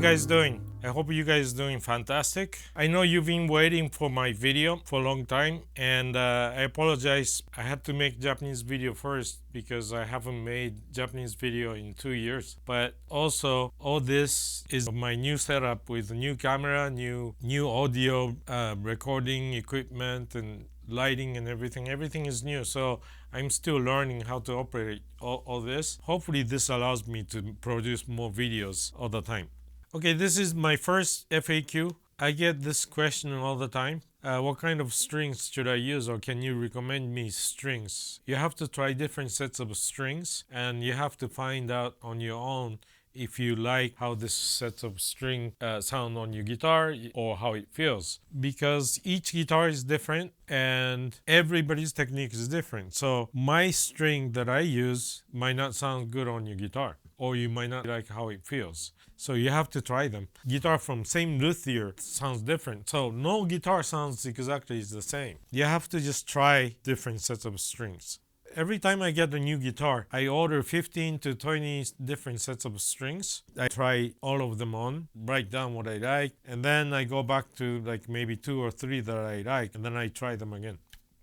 guys doing? I hope you guys doing fantastic. I know you've been waiting for my video for a long time, and I apologize. I had to make Japanese video first because I haven't made Japanese video in 2 years. But also, all this is my new setup with a new camera, new audio recording equipment and lighting and everything. Everything is new, so I'm still learning how to operate all this. Hopefully this allows me to produce more videos all the time. Okay, this is my first FAQ. I get this question all the time. What kind of strings should I use, or can you recommend me strings? You have to try different sets of strings, and you have to find out on your own if you like how this set of string sound on your guitar or how it feels, because each guitar is different and everybody's technique is different. So my string that I use might not sound good on your guitar, or you might not like how it feels. So you have to try them. Guitar from same luthier sounds different. So no guitar sounds exactly the same. You have to just try different sets of strings. Every time I get a new guitar, I order 15 to 20 different sets of strings. I try all of them on, write down what I like, and then I go back to like maybe 2 or 3 that I like, and then I try them again.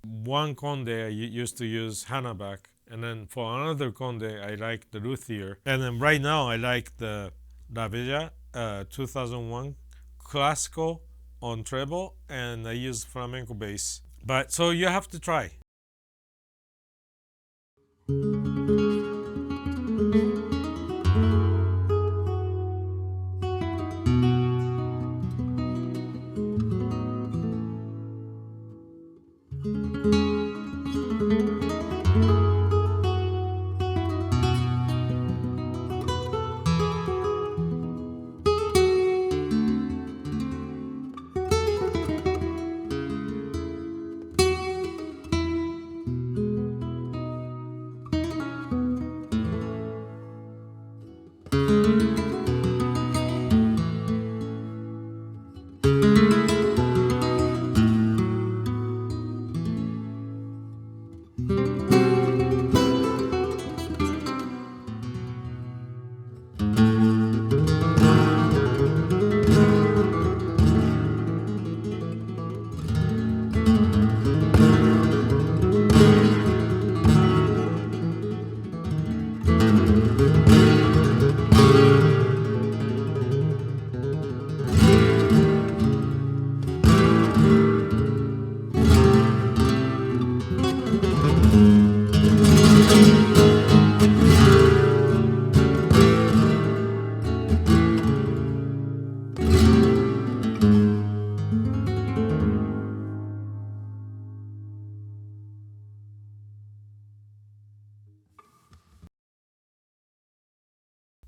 One conde I used to use Hanaback, and then for another conde I like the luthier, and then right now I like the La Bella 2001 Classico on treble, and I use flamenco bass. But so you have to try.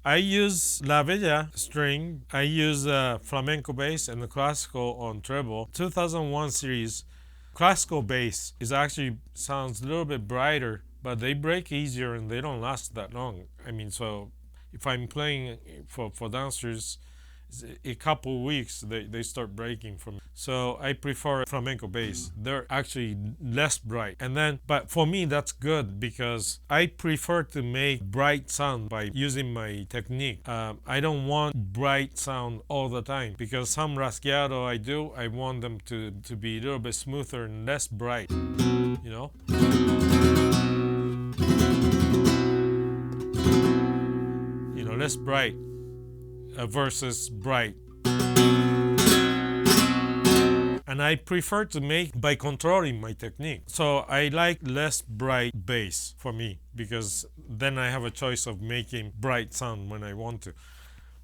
I use La Bella string, I use flamenco bass and the classical on treble. 2001 series classical bass is actually sounds a little bit brighter, but they break easier and they don't last that long. I mean, so if I'm playing for dancers, a couple weeks they start breaking from. So I prefer flamenco bass. They're actually less bright, and then but for me that's good because I prefer to make bright sound by using my technique. I don't want bright sound all the time, because some Rasgueado I want them to be a little bit smoother and less bright, you know. Less bright versus bright. And I prefer to make by controlling my technique. So I like less bright bass for me, because then I have a choice of making bright sound when I want to.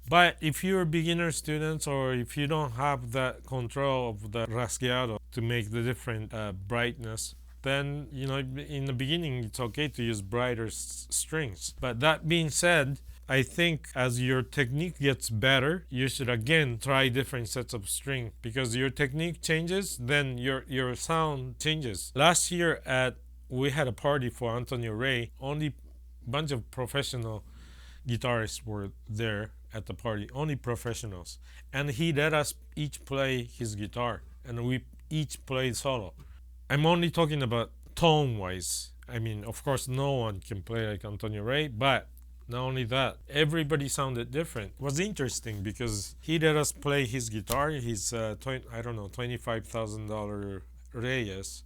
But if you're beginner students, or if you don't have that control of the Rasgueado to make the different brightness, then in the beginning it's okay to use brighter strings. But that being said, I think as your technique gets better, you should again try different sets of string, because your technique changes, then your sound changes. Last year we had a party for Antonio Ray. Only bunch of professional guitarists were there at the party, only professionals. And he let us each play his guitar, and we each played solo. I'm only talking about tone-wise. I mean, of course, no one can play like Antonio Ray, but Not only that, everybody sounded different. It was interesting because he let us play his guitar, his I don't know, $25,000 Reyes,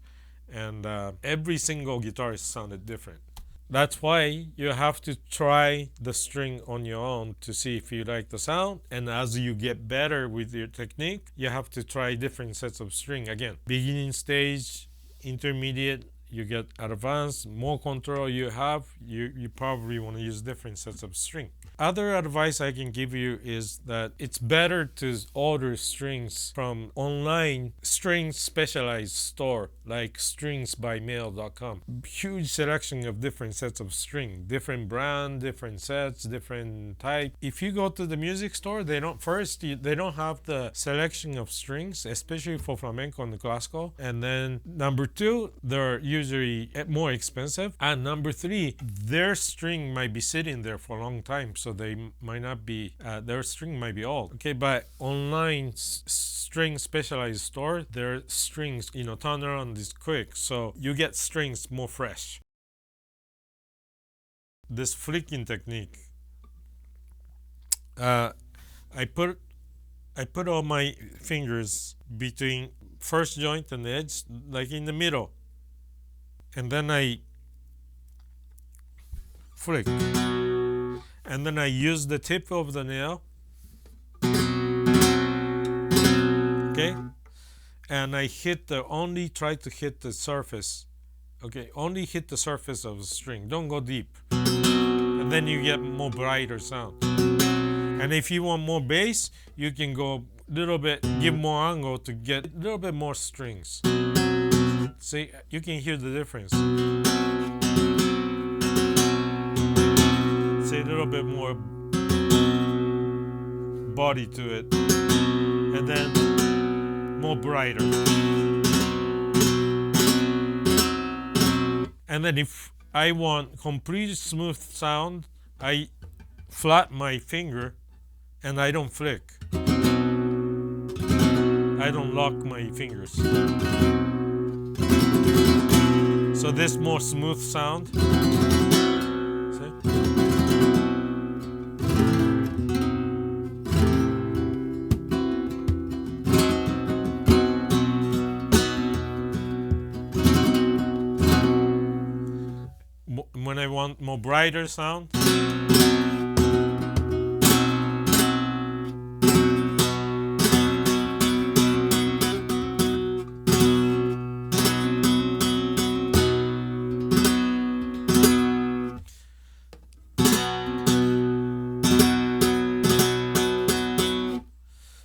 and every single guitarist sounded different. That's why you have to try the string on your own to see if you like the sound. And as you get better with your technique, you have to try different sets of string. Again, beginning stage, intermediate, you get advanced, more control you have, you probably want to use different sets of string. Other advice I can give you is that it's better to order strings from online string specialized store like stringsbymail.com. Huge selection of different sets of string, different brand, different sets, different type. If you go to the music store, they don't have the selection of strings, especially for flamenco and classical. And then number two, they're usually more expensive. And number three, their string might be sitting there for a long time, so they might not be their string might be old. Okay, but online string specialized store, their strings turn around is quick, so you get strings more fresh. This flicking technique, I put all my fingers between first joint and edge, like in the middle, and then I flick. And then I use the tip of the nail, okay, and I try to hit the surface, okay, only hit the surface of the string, don't go deep, and then you get more brighter sound. And if you want more bass, you can go a little bit, give more angle to get a little bit more strings. See, you can hear the difference. See, a little bit more body to it, and then more brighter. And then if I want complete smooth sound, I flat my finger and I don't flick. I don't lock my fingers. So this more smooth sound. See? When I want more brighter sound,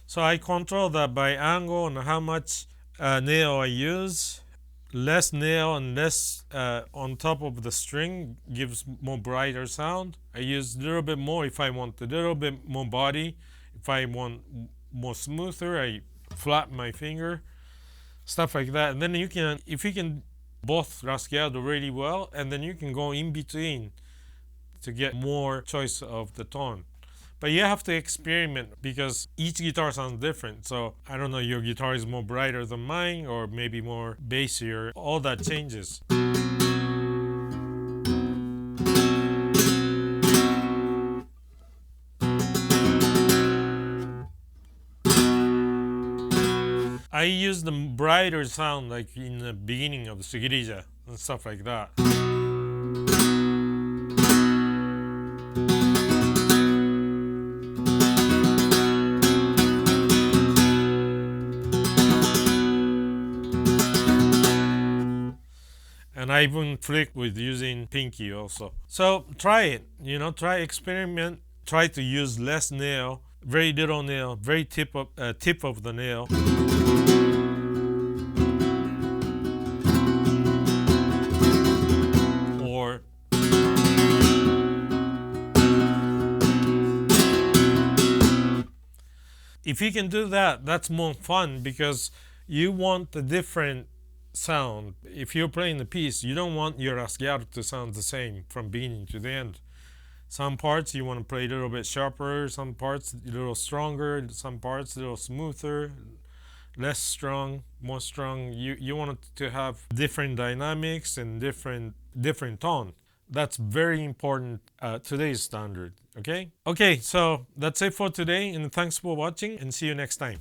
so I control that by angle and how much nail I use. Less nail and less on top of the string gives more brighter sound. I use a little bit more if I want a little bit more body. If I want more smoother, I flat my finger, stuff like that. And then if you can both Rasgueado really well, and then you can go in between to get more choice of the tone. But you have to experiment because each guitar sounds different. So I don't know, your guitar is more brighter than mine or maybe more bassier. All that changes. I use the brighter sound like in the beginning of the Sugirija and stuff like that. And I even flick with using pinky also. So try it, try experiment, try to use less nail, very little nail, very tip of the nail. Or if you can do that, that's more fun because you want a different sound. If you're playing the piece, you don't want your Rasgueado to sound the same from beginning to the end. Some parts you want to play a little bit sharper, some parts a little stronger, some parts a little smoother, less strong, more strong. You want it to have different dynamics and different tone. That's very important, today's standard. Okay? Okay, so that's it for today, and thanks for watching, and see you next time.